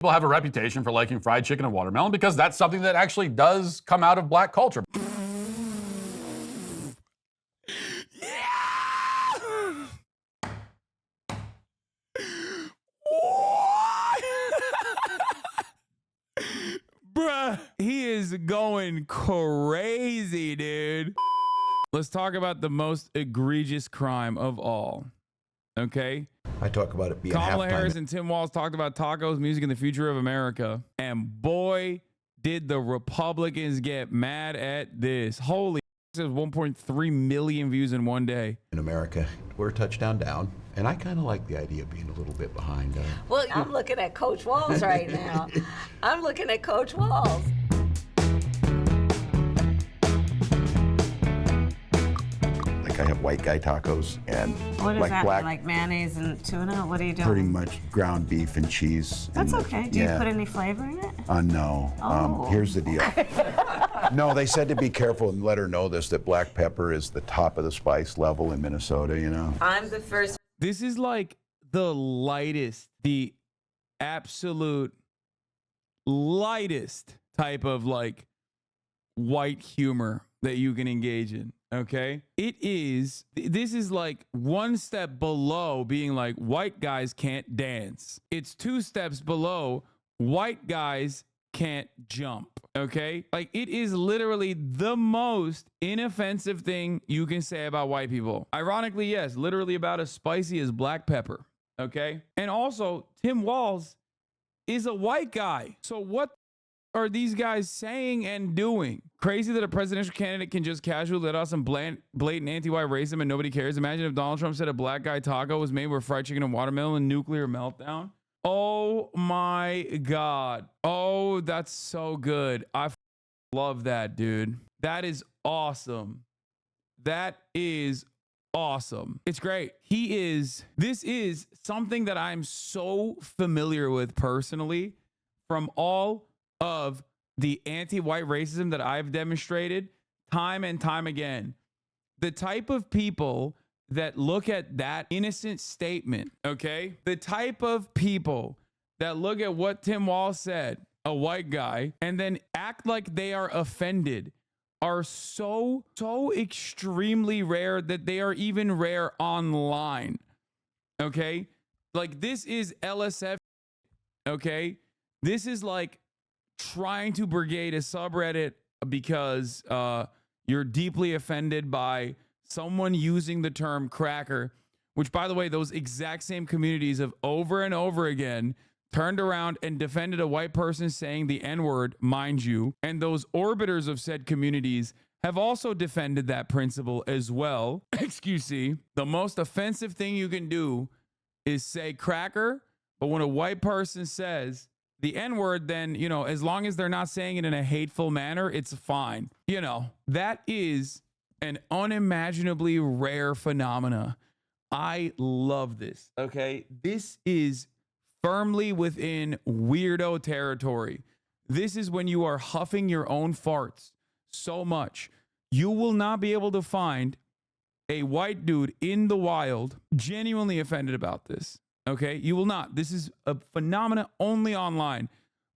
People have a reputation for liking fried chicken and watermelon because that's something that actually does come out of black culture. Bruh, he is going crazy, dude. Let's talk about the most egregious crime of all. Okay? I talk about it being Kamala halftime. Harris and Tim Walz talked about tacos, music, and the future of America. And boy, did the Republicans get mad at this. Holy, it was 1.3 million views in one day. In America, we're a touchdown down, and I kind of like the idea of being a little bit behind. Well, I'm looking at Coach Walz right now. I'm looking at Coach Walz. I have white guy tacos and What is like that? black, Like mayonnaise and tuna? What are you doing? pretty much ground beef and cheese. That's and, okay. Do you put any flavor in it? No. Oh. Here's the deal. No, they said to be careful and let her know this, that black pepper is the top of the spice level in Minnesota, you know? I'm the first. This is like the lightest, the absolute lightest type of like white humor that you can engage in. Okay. This is like one step below being like white guys can't dance. It's two steps below white guys can't jump. Okay. Like it is literally the most inoffensive thing you can say about white people. Ironically, yes, literally about as spicy as black pepper. Okay. And also, Tim Walz is a white guy. So what are these guys saying and doing? Crazy that a presidential candidate can just casually let out some blatant anti-white racism and nobody cares. Imagine if Donald Trump said a black guy taco was made with fried chicken and watermelon and nuclear meltdown. Oh my God. Oh, that's so good. I love that, dude. That is awesome. That is awesome. It's great. This is something that I'm so familiar with personally from all of the anti-white racism that I've demonstrated time and time again. The type of people that look at that innocent statement, okay? The type of people that look at what Tim Walz said, a white guy, and then act like they are offended are so extremely rare that they are even rare online, okay? Like this is LSF, okay? This is like trying to brigade a subreddit because you're deeply offended by someone using the term cracker, which, by the way, those exact same communities have over and over again turned around and defended a white person saying the N-word, mind you. And those orbiters of said communities have also defended that principle as well. Excuse me. The most offensive thing you can do is say cracker, but when a white person says the N-word, then, you know, as long as they're not saying it in a hateful manner, it's fine. You know, that is an unimaginably rare phenomena. I love this. Okay. This is firmly within weirdo territory. This is when you are huffing your own farts so much. You will not be able to find a white dude in the wild genuinely offended about this. Okay, you will not. This is a phenomenon only online,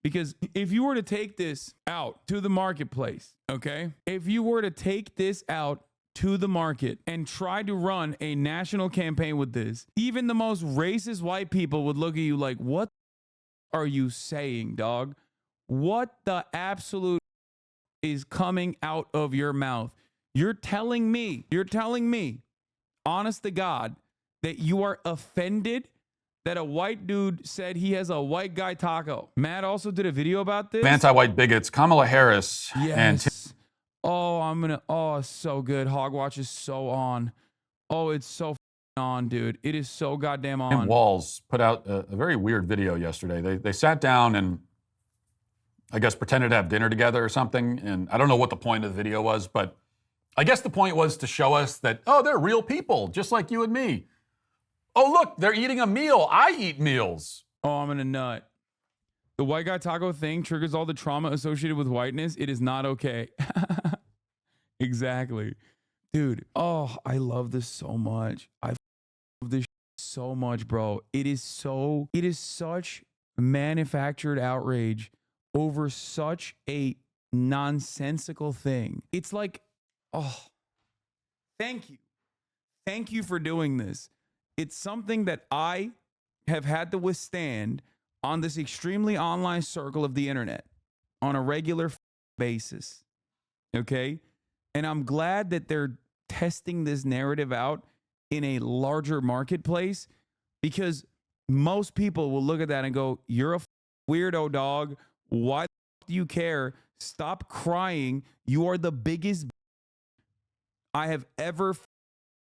because if you were to take this out to the marketplace, okay, if you were to take this out to the market and try to run a national campaign with this, even the most racist white people would look at you like, what are you saying, dog? What the absolute is coming out of your mouth? You're telling me, honest to God, that you are offended that a white dude said he has a white guy taco. Matt also did a video about this. Anti-white bigots, Kamala Harris and it's so good. Hogwatch is so on. Oh, it's so on, dude. It is so goddamn on. Tim Walz put out a very weird video yesterday. They sat down and I guess pretended to have dinner together or something. And I don't know what the point of the video was, but I guess the point was to show us that, oh, they're real people, just like you and me. Oh, look, they're eating a meal. I eat meals. Oh, I'm in a nut. The white guy taco thing triggers all the trauma associated with whiteness. It is not okay. Exactly. Dude, oh, I love this so much. I love this so much, bro. It is such manufactured outrage over such a nonsensical thing. It's like, oh, thank you. Thank you for doing this. It's something that I have had to withstand on this extremely online circle of the internet on a regular basis. Okay? And I'm glad that they're testing this narrative out in a larger marketplace, because most people will look at that and go, you're a weirdo, dog. Why do you care? Stop crying. You are the biggest I have ever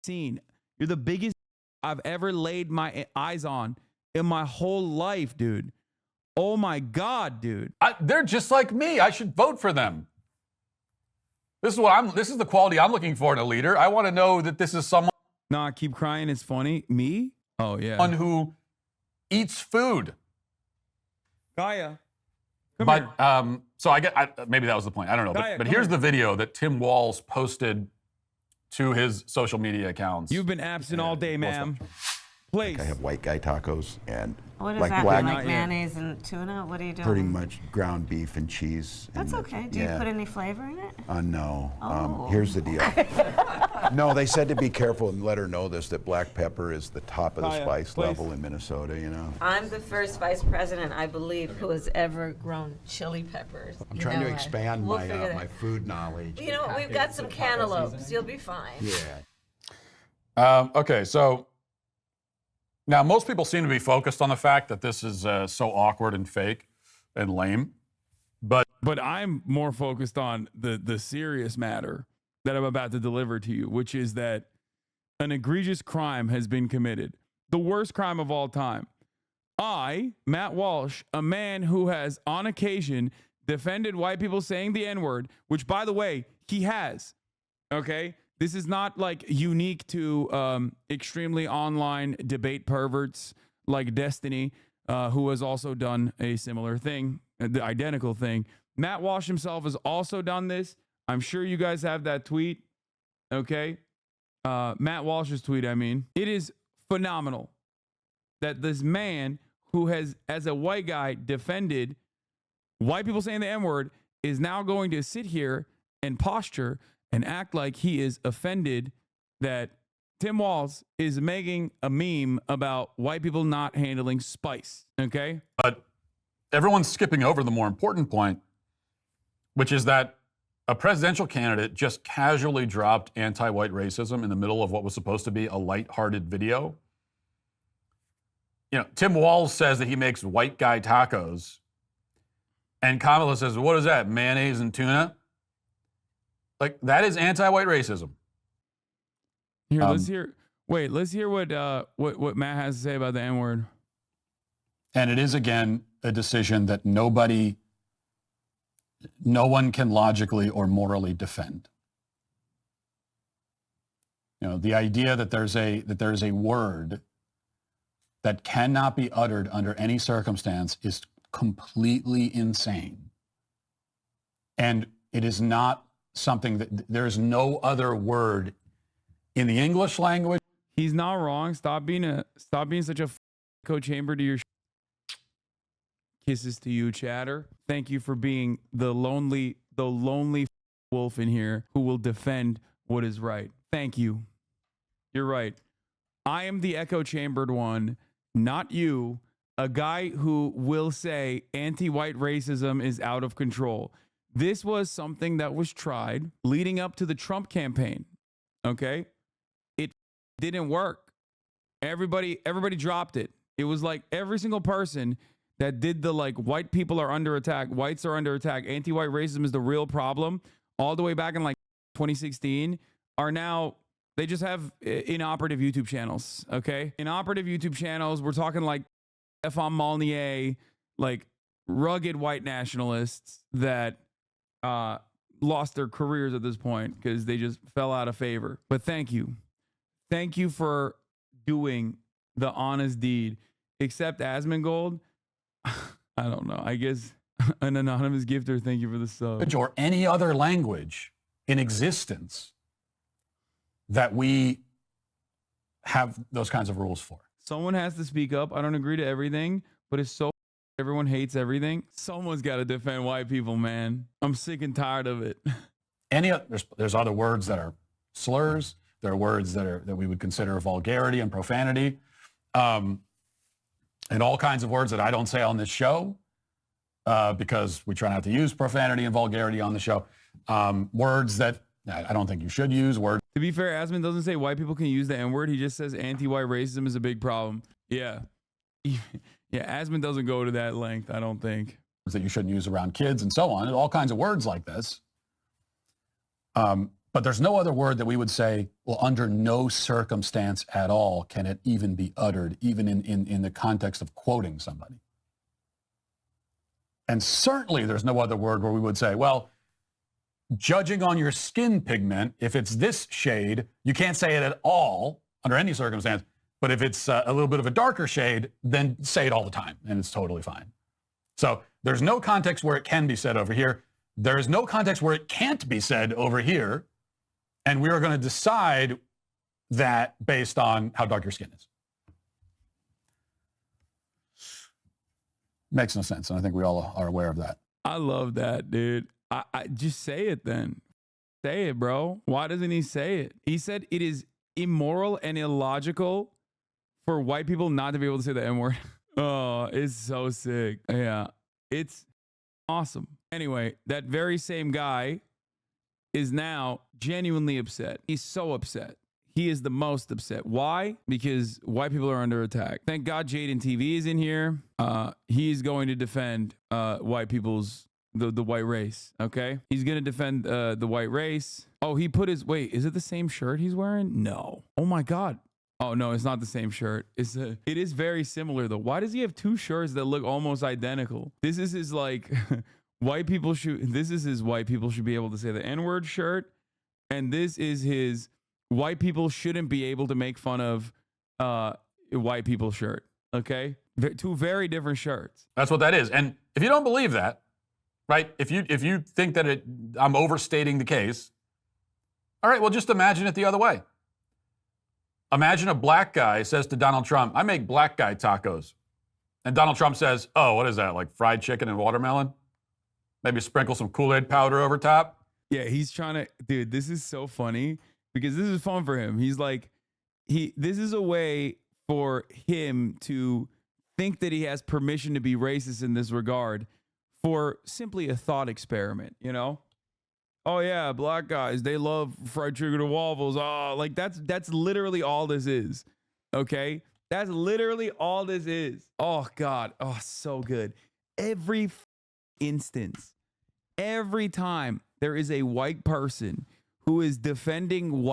seen. You're the biggest I've ever laid my eyes on in my whole life, dude. Oh my God, dude. They're just like me. I should vote for them. This is the quality I'm looking for in a leader. I want to know that this is someone Nah, keep crying. It's funny. Me? Oh, yeah. who eats food. Kaya. Come But here. so maybe that was the point. I don't know. Kaya, But come here's here. the video that Tim Walsh posted to his social media accounts. You've been absent all day, ma'am. Please. I have white guy tacos and What does like that black, mean? Not Like yet. mayonnaise and tuna? What are you doing? pretty much ground beef and cheese. That's and, okay. Do you yeah. put any flavor in it? No. Oh. Here's the deal. No, they said to be careful and let her know this, that black pepper is the top of the Kaya, spice please. level in Minnesota, you know. I'm the first vice president, I believe, who has ever grown chili peppers. I'm trying to You know, expand we'll my figure that. my food knowledge. You know what? We've got some cantaloupes. You'll be fine. Yeah. Okay, so now most people seem to be focused on the fact that this is so awkward and fake and lame. But I'm more focused on the serious matter that I'm about to deliver to you, which is that an egregious crime has been committed. The worst crime of all time. I, Matt Walsh, a man who has on occasion defended white people saying the N-word, which, by the way, he has. Okay? This is not like unique to extremely online debate perverts like Destiny, who has also done a similar thing, the identical thing. Matt Walsh himself has also done this. I'm sure you guys have that tweet. Okay? Matt Walsh's tweet, I mean. It is phenomenal that this man who has, as a white guy, defended white people saying the N-word is now going to sit here and posture and act like he is offended that Tim Walsh is making a meme about white people not handling spice. Okay? But everyone's skipping over the more important point, which is that a presidential candidate just casually dropped anti-white racism in the middle of what was supposed to be a lighthearted video. You know, Tim Walsh says that he makes white guy tacos, and Kamala says, "What is that? Mayonnaise and tuna?" Like, that is anti-white racism. Here, let's hear. Wait, let's hear what Matt has to say about the N-word. And it is, again, a decision that no one can logically or morally defend. You know, the idea that there's a word that cannot be uttered under any circumstance is completely insane. And it is not something that there is no other word in the English language. He's not wrong. Stop being such a echo chamber to your kisses to you, chatter. Thank you for being the lonely wolf in here who will defend what is right. Thank you. You're right. I am the echo chambered one, not you, a guy who will say anti-white racism is out of control. This was something that was tried leading up to the Trump campaign. Okay? It didn't work. Everybody dropped it. It was like every single person that did the like white people are under attack, whites are under attack, anti-white racism is the real problem, all the way back in like 2016, are now, they just have inoperative YouTube channels, okay? Inoperative YouTube channels, we're talking like F.on Molnier, like rugged white nationalists that lost their careers at this point because they just fell out of favor. But thank you. Thank you for doing the honest deed. Except Asmongold, I don't know. I guess an anonymous gifter, thank you for the sub. Or any other language in existence that we have those kinds of rules for. Someone has to speak up. I don't agree to everything, but it's so everyone hates everything. Someone's got to defend white people, man. I'm sick and tired of it. There's other words that are slurs. There are words that we would consider vulgarity and profanity, and all kinds of words that I don't say on this show because we try not to use profanity and vulgarity on the show. Words that I don't think you should use. Words. To be fair, Asman doesn't say white people can use the N-word. He just says anti-white racism is a big problem. Yeah. Yeah, Asman doesn't go to that length, I don't think. That you shouldn't use around kids and so on. And all kinds of words like this. But there's no other word that we would say, well, under no circumstance at all can it even be uttered, even in the context of quoting somebody. And certainly there's no other word where we would say, well, judging on your skin pigment, if it's this shade, you can't say it at all under any circumstance. But if it's a little bit of a darker shade, then say it all the time, and it's totally fine. So there's no context where it can be said over here. There is no context where it can't be said over here. And we are going to decide that based on how dark your skin is. Makes no sense. And I think we all are aware of that. I love that, dude. I just say it then. Say it, bro. Why doesn't he say it? He said it is immoral and illogical for white people not to be able to say the N-word. Oh, it's so sick. Yeah, it's awesome. Anyway, that very same guy is now genuinely upset. He's so upset. He is the most upset. Why? Because white people are under attack. Thank God Jaden TV is in here. He's going to defend white people's, the white race, okay? He's going to defend the white race. Oh, he put his, wait, is it the same shirt he's wearing? No. Oh my God. Oh no, it's not the same shirt. It is very similar though. Why does he have two shirts that look almost identical? This is his like, this is his white people should be able to say the N-word shirt. And this is his white people shouldn't be able to make fun of white people shirt. Okay? Two very different shirts. That's what that is. And if you don't believe that, right? If you think that I'm overstating the case, all right, well, just imagine it the other way. Imagine a black guy says to Donald Trump, I make black guy tacos. And Donald Trump says, oh, what is that? Like fried chicken and watermelon? Maybe sprinkle some Kool-Aid powder over top. Yeah, he's trying to, dude, this is so funny because this is fun for him. He's like, this is a way for him to think that he has permission to be racist in this regard for simply a thought experiment, you know? Oh yeah, black guys, they love fried chicken and waffles. Oh, like that's literally all this is. Okay? That's literally all this is. Oh God. Oh, so good. Every instance, every time there is a white person who is defending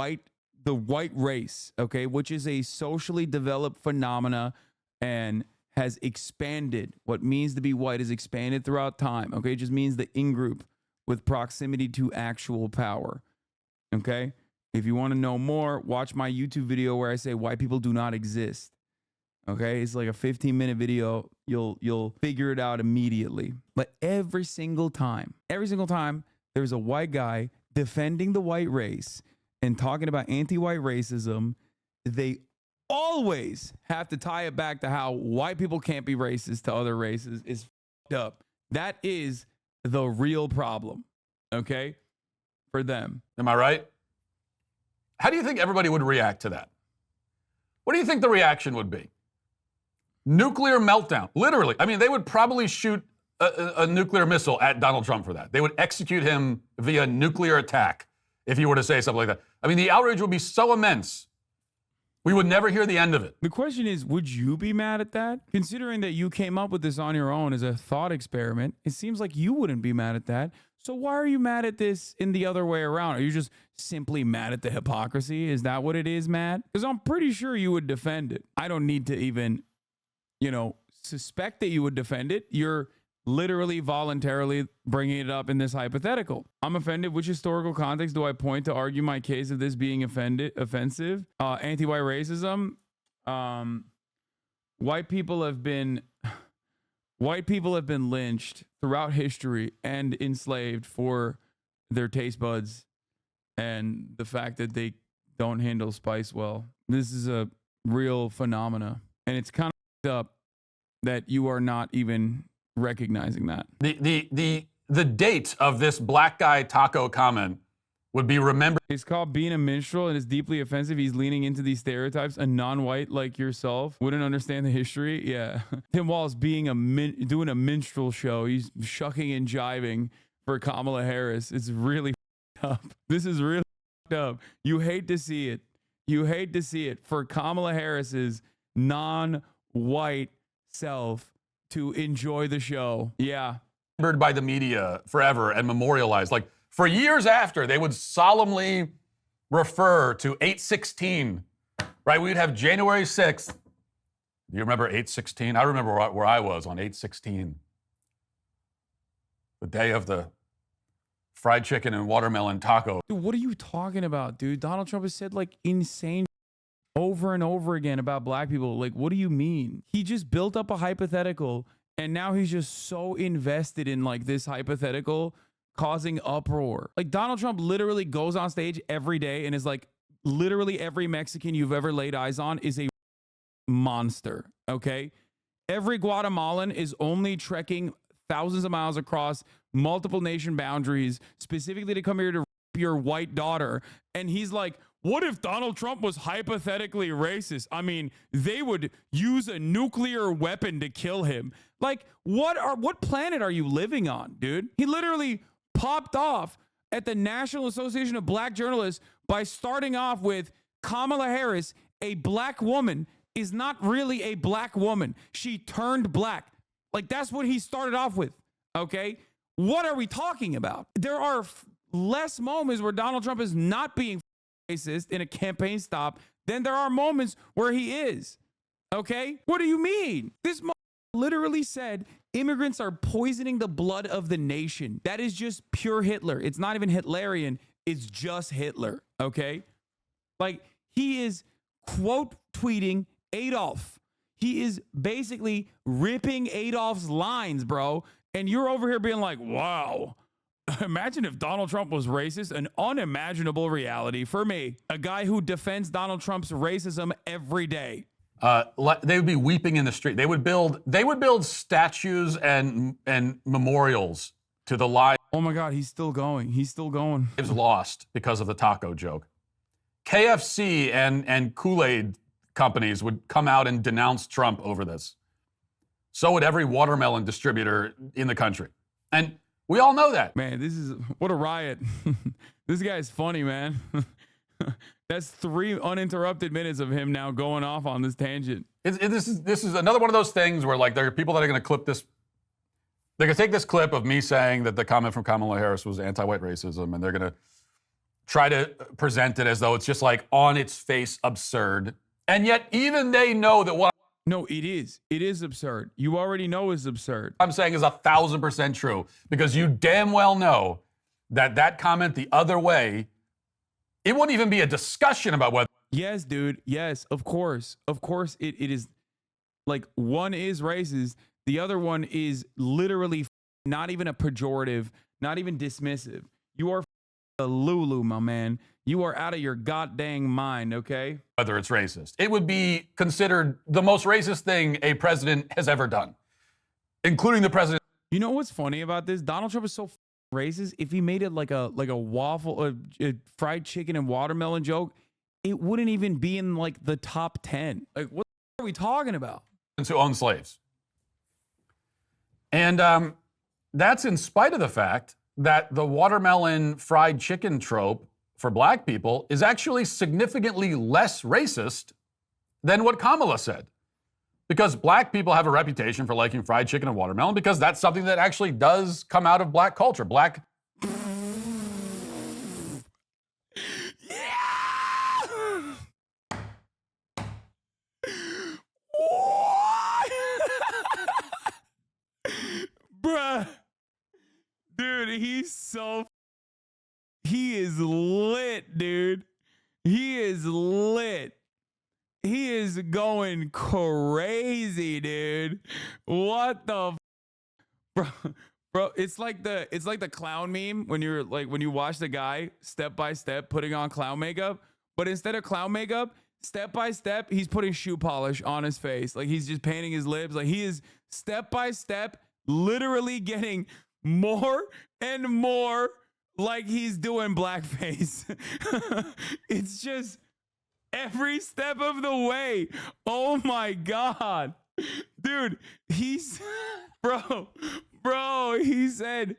the white race, okay, which is a socially developed phenomena and has expanded. What means to be white is expanded throughout time. Okay, it just means the in-group with proximity to actual power. Okay? If you want to know more, watch my YouTube video where I say white people do not exist. Okay? It's like a 15-minute video. You'll figure it out immediately. But every single time there's a white guy defending the white race and talking about anti-white racism, they always have to tie it back to how white people can't be racist to other races. Is f***ed up. That is the real problem, okay, for them. Am I right? How do you think everybody would react to that? What do you think the reaction would be? Nuclear meltdown, literally. I mean, they would probably shoot a nuclear missile at Donald Trump for that. They would execute him via nuclear attack if he were to say something like that. I mean, the outrage would be so immense, we would never hear the end of it. The question is, would you be mad at that? Considering that you came up with this on your own as a thought experiment, it seems like you wouldn't be mad at that. So why are you mad at this in the other way around? Are you just simply mad at the hypocrisy? Is that what it is, Matt? Because I'm pretty sure you would defend it. I don't need to even, suspect that you would defend it. You're literally voluntarily bringing it up in this hypothetical. I'm offended. Which historical context do I point to argue my case of this being offensive? Anti-white racism. White people have been lynched throughout history and enslaved for their taste buds and the fact that they don't handle spice well. This is a real phenomena, and it's kind of up that you are not even recognizing that. The date of this black guy taco comment would be remembered. It's called being a minstrel and it's deeply offensive. He's leaning into these stereotypes. A non-white like yourself wouldn't understand the history. Yeah. Tim Walsh being doing a minstrel show. He's shucking and jiving for Kamala Harris. It's really up. This is really up. You hate to see it. You hate to see it for Kamala Harris's non-white self to enjoy the show. Yeah. By the media forever and memorialized. Like for years after, they would solemnly refer to 8/16, right? We'd have January 6th. Do you remember 8/16? I remember where I was on 8/16. The day of the fried chicken and watermelon taco. Dude, what are you talking about, dude? Donald Trump has said like insane over and over again about black people. Like, what do you mean? He just built up a hypothetical and now he's just so invested in like this hypothetical causing uproar. Like Donald Trump literally goes on stage every day and is like, literally every Mexican you've ever laid eyes on is a monster, okay? Every Guatemalan is only trekking thousands of miles across multiple nation boundaries specifically to come here to rape your white daughter. And he's like, what if Donald Trump was hypothetically racist? I mean, they would use a nuclear weapon to kill him. Like, what planet are you living on, dude? He literally popped off at the National Association of Black Journalists by starting off with Kamala Harris, a black woman, is not really a black woman. She turned black. Like, that's what he started off with, okay? What are we talking about? There are less moments where Donald Trump is not being racist in a campaign stop than there are moments where he is, okay? What do you mean? This literally said immigrants are poisoning the blood of the nation. That is just pure Hitler. It's not even Hitlerian. It's just Hitler, okay? Like, he is quote tweeting Adolf. He is basically ripping Adolf's lines, bro. And you're over here being like, wow, imagine if Donald Trump was racist. An unimaginable reality for me. A guy who defends Donald Trump's racism every day. They would be weeping in the street. They would build statues and memorials to the lives. Oh my God, he's still going. He's still going. Lost because of the taco joke. KFC and Kool-Aid companies would come out and denounce Trump over this. So would every watermelon distributor in the country. And we all know that. Man, this is what a riot. This guy is funny, man. That's 3 uninterrupted minutes of him now going off on this tangent. This is another one of those things where like there are people that are going to clip this. They're going to take this clip of me saying that the comment from Kamala Harris was anti-white racism, and they're going to try to present it as though it's just like on its face absurd. And yet even they know that what No, it is. It is absurd. You already know it's absurd. I'm saying is 1,000% true, because you damn well know that comment the other way, it wouldn't even be a discussion about whether. Yes, dude. Yes, of course. Of course it is. Like, one is racist. The other one is literally not even a pejorative, not even dismissive. You are a Lulu, my man. You are out of your goddamn mind, okay? Whether it's racist. It would be considered the most racist thing a president has ever done, including the president. You know what's funny about this? Donald Trump is so racist. If he made it like a waffle, a fried chicken and watermelon joke, it wouldn't even be in like the top 10. Like, what are we talking about? Who own slaves. And that's in spite of the fact that the watermelon fried chicken trope for black people is actually significantly less racist than what Kamala said. Because black people have a reputation for liking fried chicken and watermelon, because that's something that actually does come out of black culture. Black. Bruh. Dude, he is lit, dude. He is lit. He is going crazy, dude. What the bro, it's like the clown meme when you watch the guy step by step putting on clown makeup, but instead of clown makeup, step by step, he's putting shoe polish on his face. Like, he's just painting his lips. Like, he is step by step literally getting more and more like he's doing blackface. It's just every step of the way. Oh my God. Dude, he's, bro, he said,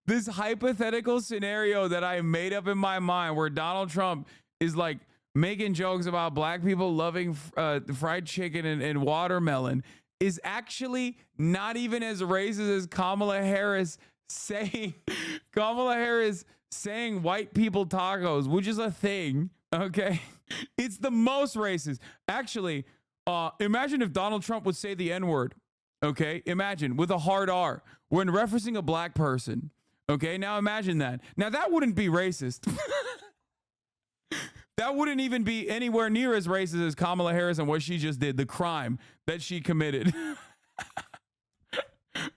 this hypothetical scenario that I made up in my mind where Donald Trump is like making jokes about black people loving fried chicken and watermelon is actually not even as racist as Kamala Harris saying white people tacos, which is a thing. Okay. It's the most racist. Actually, imagine if Donald Trump would say the N-word. Okay. Imagine with a hard R when referencing a black person. Okay. Now imagine that. Now that wouldn't be racist. That wouldn't even be anywhere near as racist as Kamala Harris and what she just did, the crime that she committed.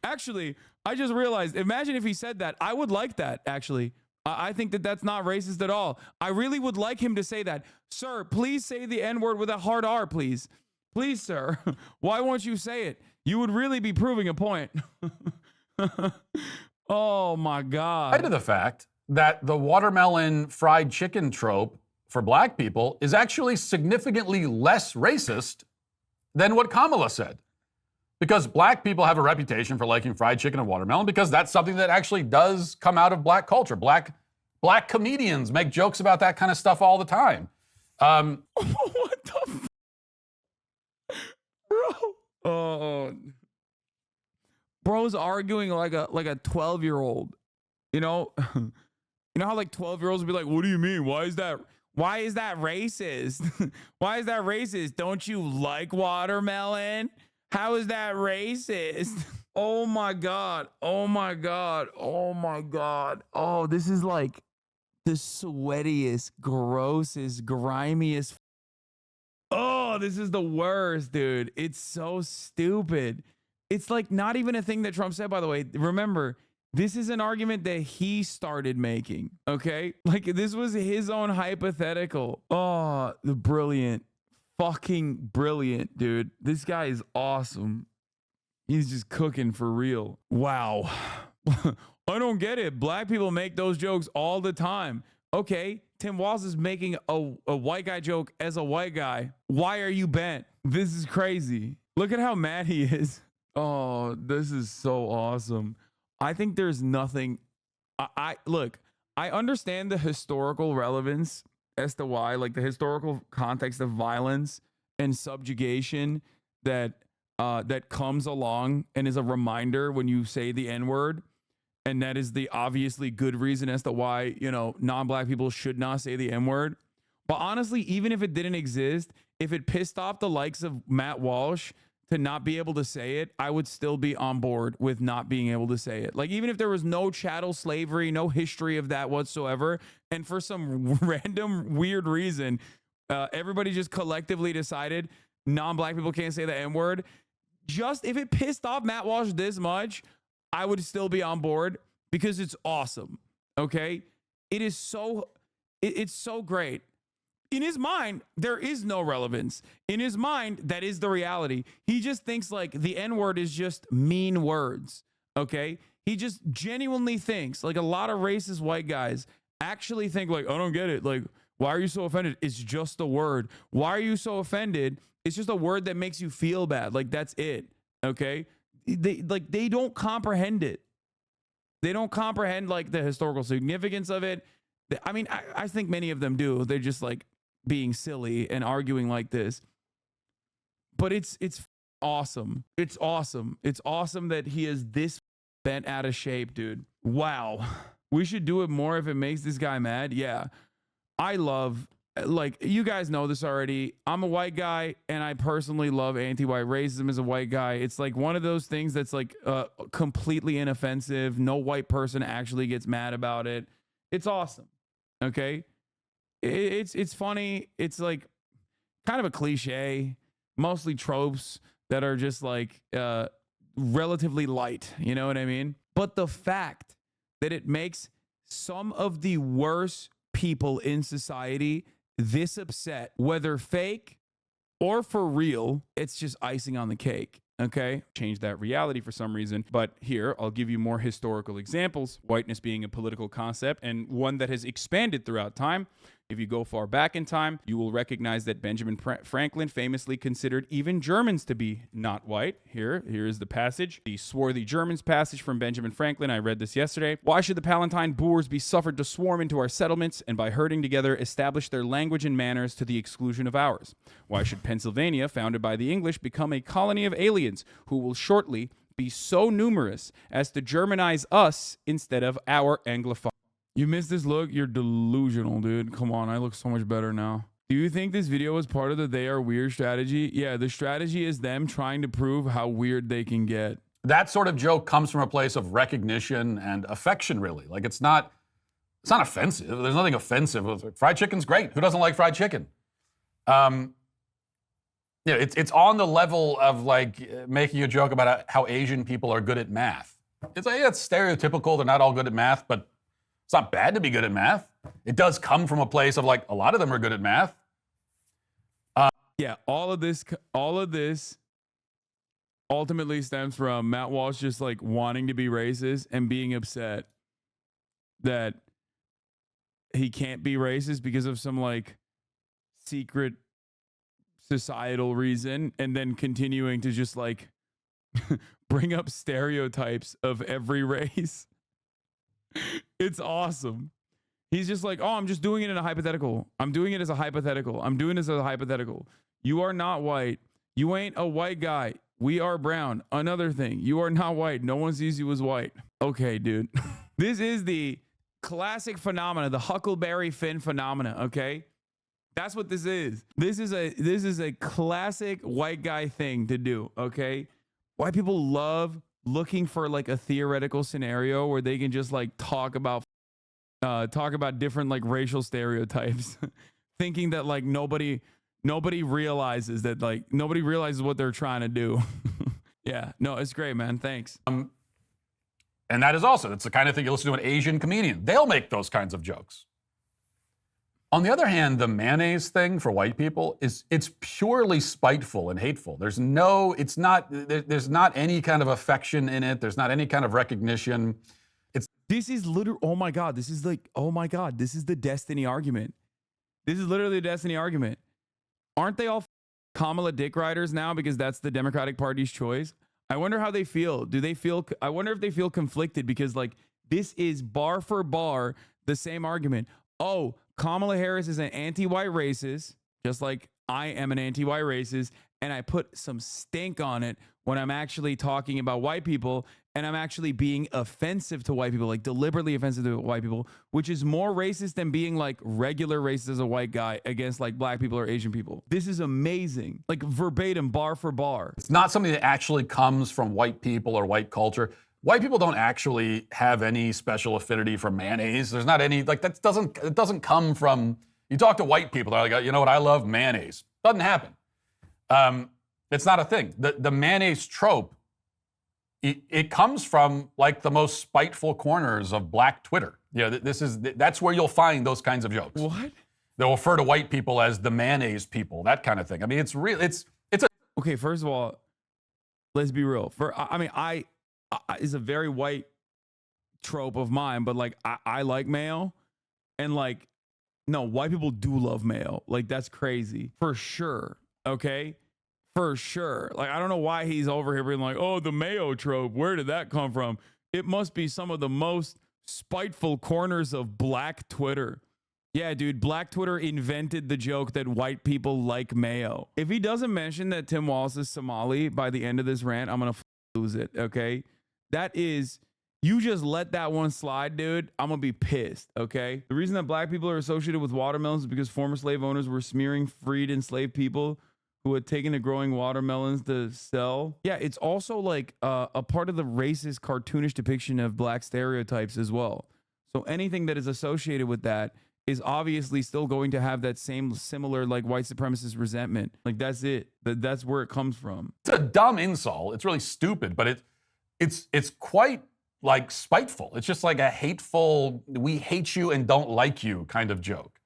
Actually, I just realized, imagine if he said that. I would like that, actually. I think that that's not racist at all. I really would like him to say that. Sir, please say the N-word with a hard R, please. Please, sir. Why won't you say it? You would really be proving a point. Oh, my God. To the fact that the watermelon fried chicken trope for black people is actually significantly less racist than what Kamala said. Because black people have a reputation for liking fried chicken and watermelon because that's something that actually does come out of black culture. Black comedians make jokes about that kind of stuff all the time. What the bro? Oh, bro's arguing like a 12-year-old. You know how like 12-year-olds would be like, "What do you mean? Why is that racist? Why is that racist? Don't you like watermelon? How is that racist?" Oh my God. Oh my God. Oh my God. Oh, this is like the sweatiest, grossest, grimiest. Oh, this is the worst, dude. It's so stupid. It's like not even a thing that Trump said, by the way. Remember, this is an argument that he started making, okay? Like this was his own hypothetical. Oh, the brilliant. Fucking brilliant, dude. This guy is awesome. He's just cooking for real. Wow. I don't get it. Black people make those jokes all the time. Okay, Tim Walz is making a white guy joke as a white guy. Why are you bent? This is crazy. Look at how mad he is. Oh, this is so awesome. I think there's nothing. Look, I understand the historical relevance as to why, like the historical context of violence and subjugation that comes along and is a reminder when you say the N-word. And that is the obviously good reason as to why, non-black people should not say the N-word. But honestly, even if it didn't exist, if it pissed off the likes of Matt Walsh to not be able to say it, I would still be on board with not being able to say it. Like, even if there was no chattel slavery, no history of that whatsoever, and for some random weird reason, everybody just collectively decided non-black people can't say the N-word, just if it pissed off Matt Walsh this much, I would still be on board because it's awesome. Okay. It's so great. In his mind, there is no relevance. In his mind, that is the reality. He just thinks like the N-word is just mean words. Okay. He just genuinely thinks, like a lot of racist white guys actually think like, I don't get it. Like, why are you so offended? It's just a word. Why are you so offended? It's just a word that makes you feel bad. Like, that's it. Okay. They don't comprehend it. They don't comprehend like the historical significance of it. I mean, I think many of them do. They're just like being silly and arguing like this. But it's awesome. It's awesome. It's awesome that he is this bent out of shape, dude. Wow. We should do it more if it makes this guy mad. Yeah. I love, like, you guys know this already. I'm a white guy and I personally love anti-white racism as a white guy. It's like one of those things that's like completely inoffensive. No white person actually gets mad about it. It's awesome. Okay. It's funny. It's like kind of a cliche, mostly tropes that are just like relatively light. You know what I mean? But the fact that it makes some of the worst people in society this upset, whether fake or for real, it's just icing on the cake. okay? Change that reality for some reason. But here, I'll give you more historical examples. Whiteness being a political concept and one that has expanded throughout time. If you go far back in time, you will recognize that Benjamin Franklin famously considered even Germans to be not white. Here is the passage, the Swarthy Germans passage from Benjamin Franklin. I read this yesterday. Why should the Palatine Boers be suffered to swarm into our settlements and by herding together establish their language and manners to the exclusion of ours? Why should Pennsylvania, founded by the English, become a colony of aliens who will shortly be so numerous as to Germanize us instead of our Anglophone? You missed this look? You're delusional, dude. Come on, I look so much better now. Do you think this video was part of the They Are Weird strategy? Yeah, the strategy is them trying to prove how weird they can get. That sort of joke comes from a place of recognition and affection, really. Like, it's not offensive. There's nothing offensive. Fried chicken's great. Who doesn't like fried chicken? Yeah, it's on the level of like making a joke about how Asian people are good at math. It's like, yeah, it's stereotypical. They're not all good at math, but it's not bad to be good at math. It does come from a place of like, a lot of them are good at math. Yeah, all of this ultimately stems from Matt Walsh just like wanting to be racist and being upset that he can't be racist because of some like secret societal reason, and then continuing to just like bring up stereotypes of every race. It's awesome. He's just like, oh, I'm just doing it in a hypothetical. I'm doing it as a hypothetical. I'm doing this as a hypothetical. You are not white. You ain't a white guy. We are brown. Another thing, you are not white. No one sees you as white. Okay, dude. This is the classic phenomena, the Huckleberry Finn phenomena, okay? That's what this is. This is a classic white guy thing to do, okay? White people love looking for like a theoretical scenario where they can just like talk about different like racial stereotypes, thinking that like nobody realizes that, like nobody realizes what they're trying to do. Yeah, no, it's great, man. Thanks. And that is also, that's the kind of thing you listen to an Asian comedian. They'll make those kinds of jokes. On the other hand, the mayonnaise thing for white people it's purely spiteful and hateful. There's not any kind of affection in it. There's not any kind of recognition. This is literally, oh my God, this is like, oh my God, this is the destiny argument. This is literally the destiny argument. Aren't they all Kamala dick riders now because that's the Democratic Party's choice? I wonder how they feel. I wonder if they feel conflicted because like this is bar for bar the same argument. Oh, Kamala Harris is an anti-white racist, just like I am an anti-white racist, and I put some stink on it when I'm actually talking about white people, and I'm actually being offensive to white people, like deliberately offensive to white people, which is more racist than being like regular racist as a white guy against like black people or Asian people. This is amazing, like verbatim, bar for bar. It's not something that actually comes from white people or white culture. White people don't actually have any special affinity for mayonnaise. There's not any, like it doesn't come from, you talk to white people, they're like, you know what, I love mayonnaise. Doesn't happen. It's not a thing. The mayonnaise trope, it comes from like the most spiteful corners of black Twitter. You know, that's where you'll find those kinds of jokes. What? They'll refer to white people as the mayonnaise people, that kind of thing. I mean, it's real. It's a. Okay, first of all, let's be real. I is a very white trope of mine, but like I like mayo, and like no, white people do love mayo. Like that's crazy for sure. Okay, for sure. Like I don't know why he's over here being like, oh, the mayo trope. Where did that come from? It must be some of the most spiteful corners of black Twitter. Yeah, dude, black Twitter invented the joke that white people like mayo. If he doesn't mention that Tim Walz is Somali by the end of this rant, I'm gonna lose it. Okay. That is, you just let that one slide, dude. I'm gonna be pissed, okay? The reason that black people are associated with watermelons is because former slave owners were smearing freed enslaved people who had taken to growing watermelons to sell. Yeah, it's also like a part of the racist, cartoonish depiction of black stereotypes as well. So anything that is associated with that is obviously still going to have that same similar like white supremacist resentment. Like that's it. That's where it comes from. It's a dumb insult. It's really stupid, but it's quite like spiteful. It's just like a hateful, we hate you and don't like you kind of joke.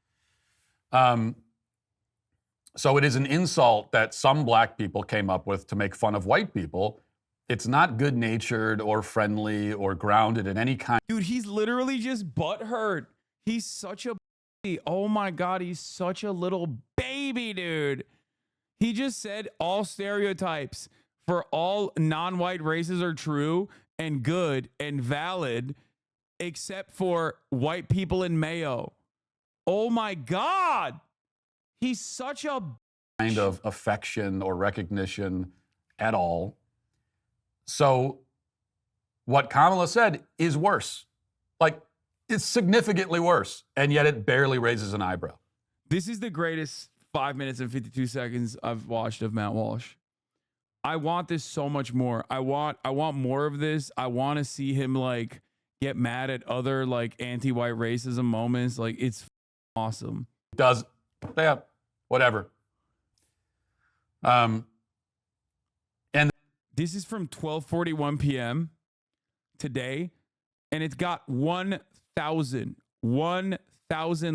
So it is an insult that some black people came up with to make fun of white people. It's not good-natured or friendly or grounded in any kind. Dude, he's literally just butthurt. He's such a baby. Oh my God, he's such a little baby, dude. He just said all stereotypes for all non-white races are true and good and valid, except for white people in mayo. Oh my God. He's such a kind of affection or recognition at all. So what Kamala said is worse. Like, it's significantly worse, and yet it barely raises an eyebrow. This is the greatest 5 minutes and 52 seconds I've watched of Matt Walsh. I want this so much more. I want more of this. I want to see him like get mad at other like anti-white racism moments. Like, it's awesome. It does, yeah, whatever. And this is from 12:41 p.m. today, and it's got 1,000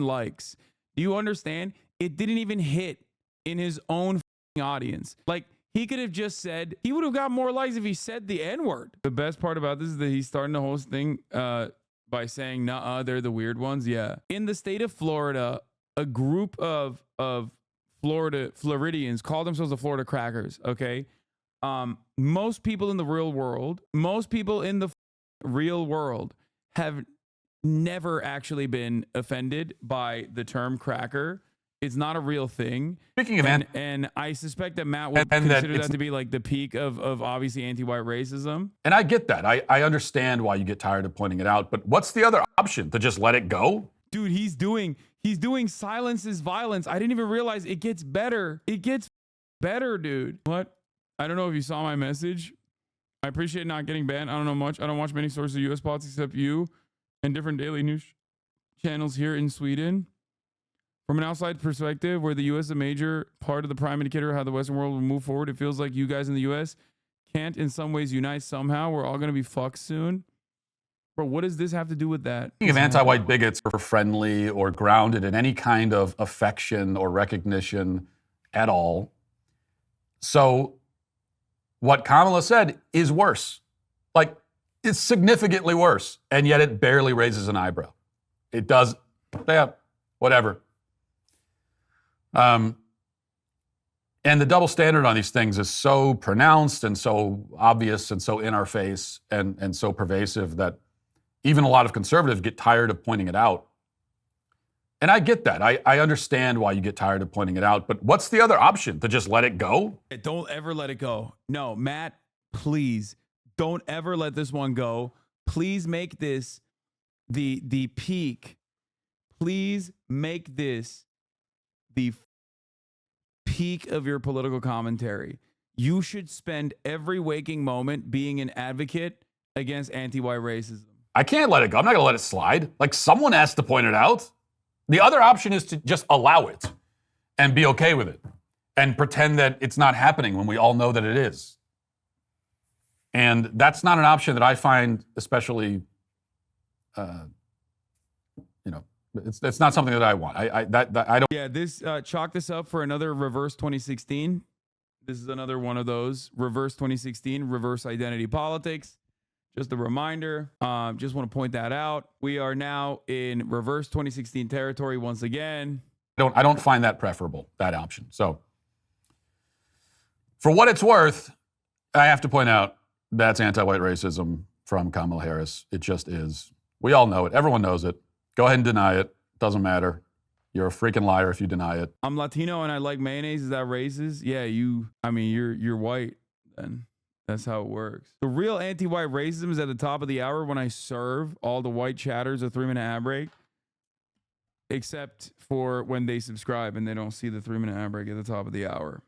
likes. Do you understand? It didn't even hit in his own audience. Like, he could have just said, he would have got more likes if he said the N-word. The best part about this is that he's starting the whole thing by saying, "Nuh-uh, they're the weird ones." Yeah. In the state of Florida, a group of Floridians call themselves the Florida Crackers, okay? Most people in the real world have never actually been offended by the term cracker. It's not a real thing. Speaking of and I suspect that Matt would consider that to be like the peak of obviously anti-white racism. And I get that. I understand why you get tired of pointing it out, but what's the other option? To just let it go? Dude, he's doing silence is violence. I didn't even realize it gets better. It gets better, dude. What? I don't know if you saw my message. I appreciate not getting banned. I don't know much. I don't watch many sources of U.S. politics except you and different daily news channels here in Sweden. From an outside perspective, where the U.S. is a major part of the prime indicator of how the Western world will move forward, it feels like you guys in the U.S. can't in some ways unite somehow. We're all going to be fucked soon. Bro, what does this have to do with that? Speaking of anti-white bigots are friendly or grounded in any kind of affection or recognition at all. So what Kamala said is worse. Like, it's significantly worse, and yet it barely raises an eyebrow. It does, yeah, whatever. And the double standard on these things is so pronounced and so obvious and so in our face and so pervasive that even a lot of conservatives get tired of pointing it out. And I get that. I understand why you get tired of pointing it out, but what's the other option? To just let it go? Don't ever let it go. No, Matt, please don't ever let this one go. Please make this the peak. Please make this the peak of your political commentary. You should spend every waking moment being an advocate against anti-white racism. I can't let it go. I'm not going to let it slide. Like, someone has to point it out. The other option is to just allow it and be okay with it and pretend that it's not happening when we all know that it is. And that's not an option that I find especially, it's not something that I want. I don't. Yeah, this chalk this up for another reverse 2016. This is another one of those reverse 2016 reverse identity politics. Just a reminder. Just want to point that out. We are now in reverse 2016 territory once again. I don't find that preferable, that option. So, for what it's worth, I have to point out that's anti-white racism from Kamala Harris. It just is. We all know it. Everyone knows it. Go ahead and deny it. Doesn't matter. You're a freaking liar if you deny it. I'm Latino and I like mayonnaise. Is that racist? Yeah, you're white then. That's how it works. The real anti-white racism is at the top of the hour when I serve all the white chatters a 3-minute ad break, except for when they subscribe and they don't see the 3-minute ad break at the top of the hour.